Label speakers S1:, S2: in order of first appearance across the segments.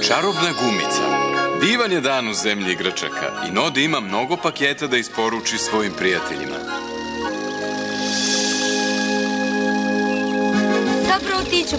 S1: Čarobna gumica. Divan je dan u zemlji igračaka i Nodi ima mnogo paketa da isporuči svojim prijateljima.
S2: Dobro, Otiću.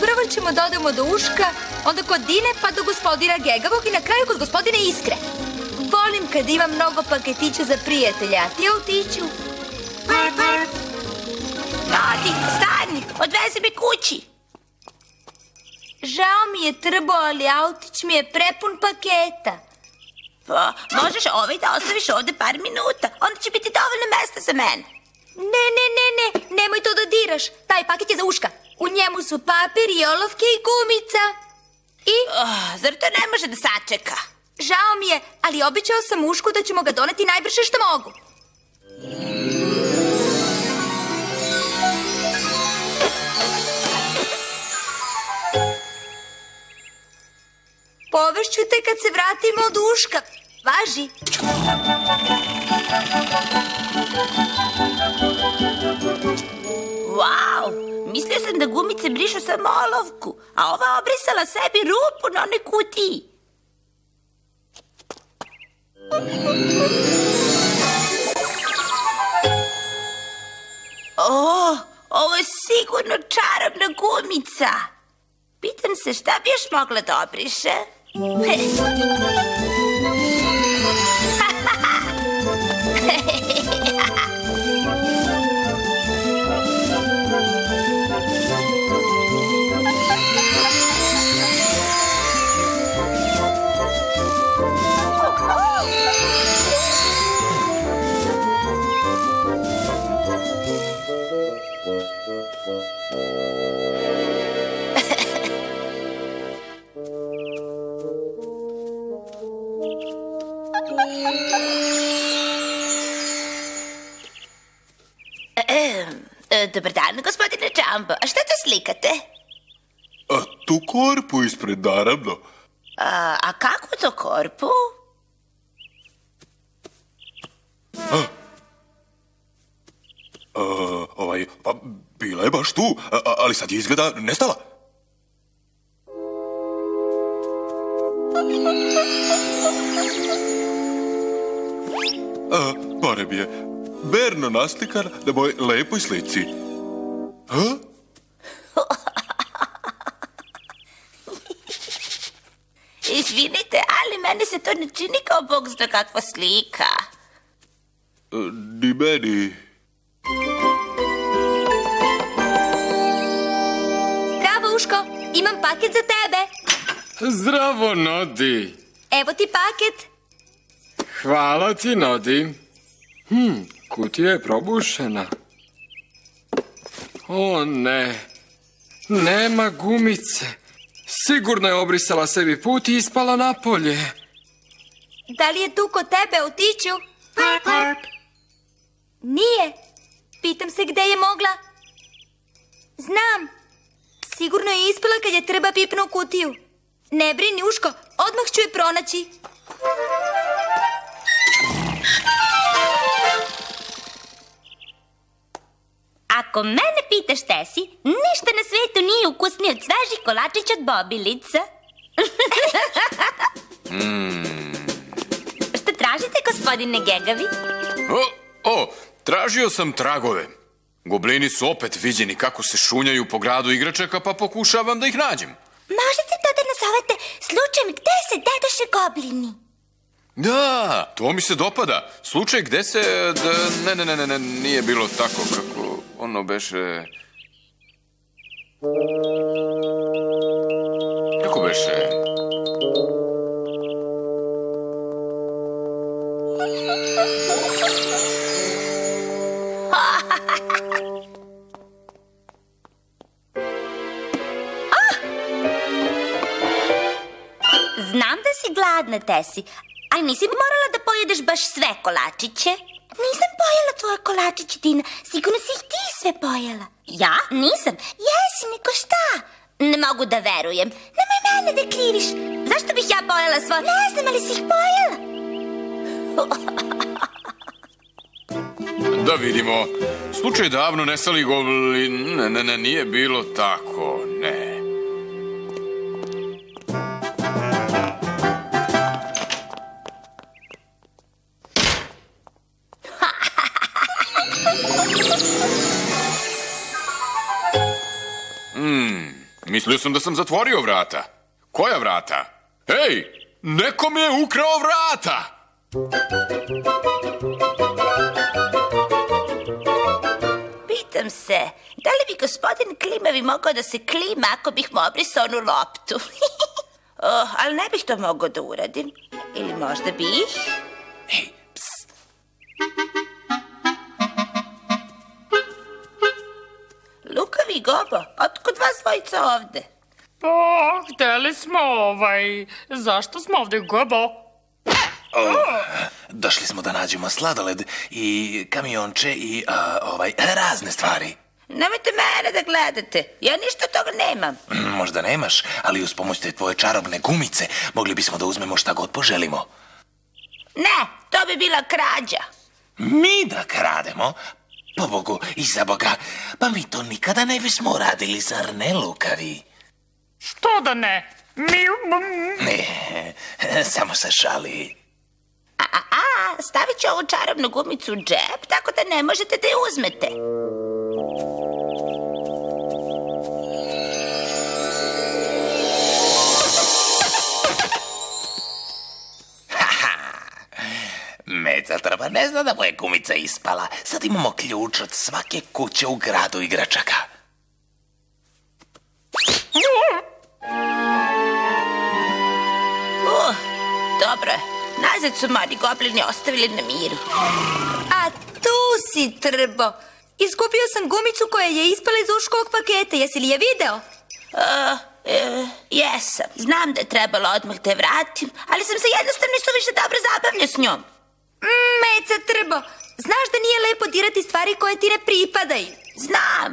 S2: Prvo ćemo da odemo do Uška, onda kod Dine, pa do gospodina Gegavog i na kraju kod gospodine Iskre. Volim kad imam mnogo paketića za prijatelja, a ti, Otiću?
S3: Nodi, stani, odvezi me kući.
S2: Žao mi je, Trbo, ali autić mi je prepun paketa.
S3: Pa, možeš da ostaviš ovde par minuta, onda će biti dovoljno mesta za mene.
S2: Ne, nemoj to da diraš. Taj paket je za Uška. U njemu su papir i olovke i gumica.
S3: Zar to ne može da sačeka?
S2: Žao mi je, ali obećao sam Ušku da ćemo ga doneti najbrže što mogu. Povešću te kad se vratimo od Uška. Važi.
S3: Wow, mislio sam da gumice brišu samo olovku, a ova obrisala sebi rupu na onoj kutiji. Ovo je sigurno čarobna gumica. Pitam se šta bi još mogla da obriše? Dobar dan, gospodine Džambo. A šta to slikate?
S4: A tu korpu ispred, naravno.
S3: A kako to korpu?
S4: Pa bila je baš tu, ali sad je izgleda nestala. Barem je verno naslikan na mojoj lepoj slici.
S3: Izvinite, ali meni se to ne čini kao bog zna kakva slika.
S4: Ni meni.
S2: Zdravo, Uško, imam paket za tebe.
S5: Zdravo, Nodi.
S2: Evo ti paket.
S5: Hvala ti, Nodi. Kutija je probušena. O ne, nema gumice. Sigurno je obrisala sebi put i ispala napolje.
S2: Da li je tu kod tebe, Otiću? Nije. Pitam se gde je mogla. Znam. Sigurno je ispala kad je Trba pipnuo kutiju. Ne brini, Uško, odmah ću je pronaći.
S3: Ako mene pitaš, Tesi, ništa na svetu nije ukusnije od svežih kolačića od bobilica. Šta tražite, gospodine Gegavi?
S1: Tražio sam tragove. Goblini su opet viđeni kako se šunjaju po gradu igračaka, pa pokušavam da ih nađem.
S3: Možete to da nazovete slučajem gde se dedoše goblini?
S1: Da, to mi se dopada. Slučaj gde se... Ne, nije bilo tako kako ono beše... Kako beše?
S3: Znam da si gladna, Tesi, ali nisi morala da pojedeš baš sve kolačiće. Nisam pojela tvoje kolačiće, Dina. Sigurno si ih ti sve pojela. Ja? Nisam. Jesi, nego šta? Ne mogu da verujem. Nemoj mene da kriviš. Zašto bih ja pojela svoje? Ne znam, ali si ih pojela.
S1: Da vidimo. Slučaj davno nestali goblini... Ne, nije bilo tako, ne. Mislio sam da sam zatvorio vrata. Koja vrata? Ej, neko mi je ukrao vrata!
S3: Pitam se, da li bi gospodin Klimavi mogao da se klima ako bih mu obrisao onu loptu? Ali ne bih to mogao da uradim. Ili možda bih?
S6: Ej, ps.
S3: Lukavi i Gobo, otkud vas dvojica ovde?
S7: Pa, hteli smo zašto smo ovde, Gobo?
S6: Došli smo da nađemo sladoled i kamionče i razne stvari.
S3: Nemojte mene da gledate, ja ništa od toga nemam.
S6: Možda nemaš, ali uz pomoć te tvoje čarobne gumice mogli bismo da uzmemo šta god poželimo.
S3: Ne, to bi bila krađa.
S6: Mi da krademo? Pobogu i za Boga, pa mi to nikada ne bismo uradili, zar ne, Lukavi?
S7: Što da ne?
S6: Ne, samo se šali.
S3: Stavit ću ovu čarobnu gumicu u džep, tako da ne možete da je uzmete.
S6: Meca trba ne zna da mu je gumica ispala. Sad imamo ključ od svake kuće u gradu igračaka.
S3: Dobro je. Nazad su mali goblini ostavili na miru.
S2: A tu si, Trbo. Izgubio sam gumicu koja je ispala iz uškovog paketa. Jesi li je video?
S3: Jesam. Znam da je trebalo odmah da je vratim, ali sam se jednostavno suviše dobro zabavljao s njom.
S2: Meca, Trbo, znaš da nije lepo dirati stvari koje ti ne pripadaju.
S3: Znam.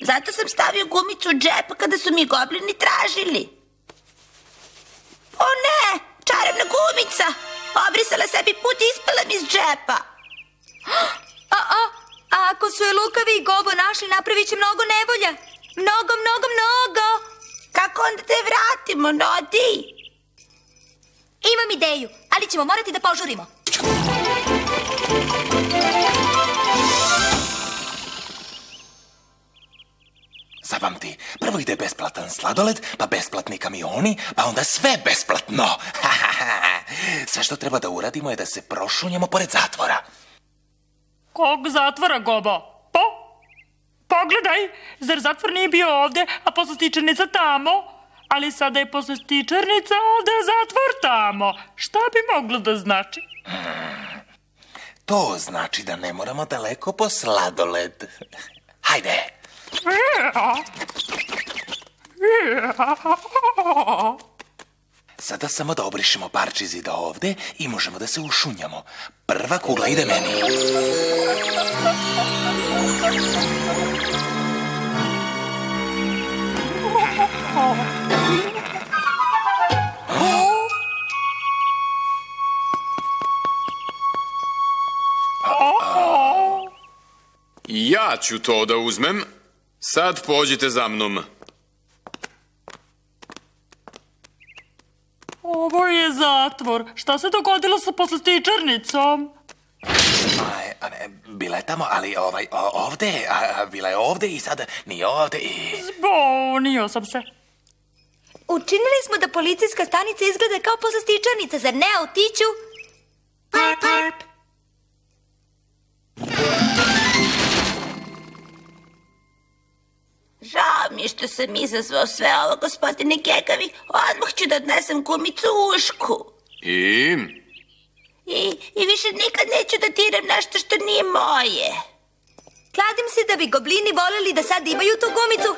S3: Zato sam stavio gumicu u džep kada su mi goblini tražili. O ne! Čarobna gumica! Obrisala sebi put i ispala mi iz džepa.
S2: A ako su je Lukavi i Gobo našli, napravit će mnogo nevolja. Mnogo, mnogo, mnogo.
S3: Kako onda te vratimo, Nodi?
S2: Imam ideju, ali ćemo morati da požurimo.
S6: Zapamti, prvo ide besplatan sladoled, pa besplatni kamioni, pa onda sve besplatno. Sve što treba da uradimo je da se prošunjamo pored zatvora.
S7: Kog zatvora, Gobo? Pogledaj, zar zatvor nije bio ovde, a poslastičarnica tamo? Ali sada je poslastičarnica ovde, a zatvor tamo. Šta bi moglo da znači?
S6: To znači da ne moramo daleko po sladoled. Hajde. Sada samo da obrišemo parče zida ovde i možemo da se ušunjamo. Prva kugla ide meni.
S1: Ja ću to da uzmem. Sad pođite za mnom.
S7: Ovo je zatvor. Šta se dogodilo sa poslastičarnicom?
S6: Bila je tamo, ali ovde, bila je ovde i sad nije ovde i...
S7: Zbunio sam se.
S2: Učinili smo da policijska stanica izgleda kao poslastičarnica, zar ne, Autiću?
S3: Parp, parp. Žao mi je što sam izazvao sve ovo, gospodine Gegavi. Odmah ću da odnesem gumicu u ušku. I više nikad neću da diram nešto što nije moje.
S2: Kladim se da bi goblini voleli da sad imaju tu gumicu.